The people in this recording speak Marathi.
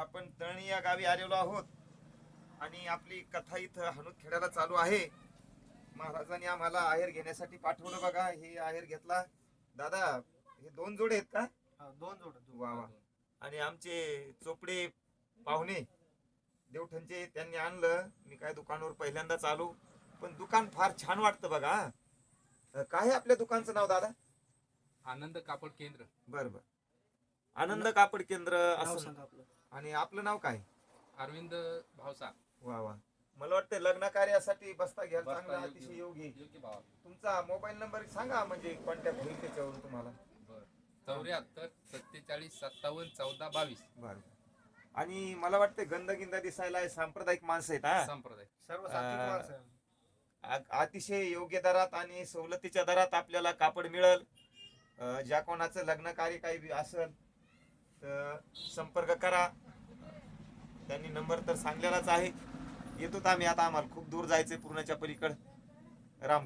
आपण तळणी या गावी आलेलो आहोत आणि आपली कथा इथं हनुद खेड्याला चालू आहे. महाराजांनी आम्हाला आहेर घेण्यासाठी पाठवलं बघा. हे आहेर घेतला दादा. हे 2 जोडे आहेत का? दोन जोड. वा वा. आणि आमचे चोपडे पाहुणे देवठणचे त्यांनी आणलं. मी काय दुकानावर पहिल्यांदाच आलो, पण दुकान फार छान वाटतं बघा. काय आहे आपल्या दुकानचं नाव दादा? आनंद कापड केंद्र. बर बर. आनंद कापड केंद्र नाव असं. सांगा आपलं. आणि आपलं नाव काय? अरविंद भावसा. वा वा. मला वाटतं लग्न कार्यासाठी बस्ता घ्यायला बस्ता चांगला योग्य. अतिशय योग्य. योग्य भाव. तुमचा मोबाईल नंबर सांगा, म्हणजे कॉन्टॅक्ट होईल त्याच्यावरून तुम्हाला. बर. 74 47 57 14 22. बर. आणि मला वाटतं गंध दिसायला सांप्रदायिक माणसं आहेत हा. संप्रदाय. सर्व सात्विक माणसं आहे. अतिशय योग्य दरात आणि सवलतीच्या दरात आपल्याला कापड मिळेल. ज्या कोणाचं लग्न कार्य काही असेल तर संपर्क करा. त्यांनी नंबर तर सांगलेलाच आहे. येतो आम्ही आता, आम्हाला खूप दूर जायचंय पूर्णाच्या पलीकडे.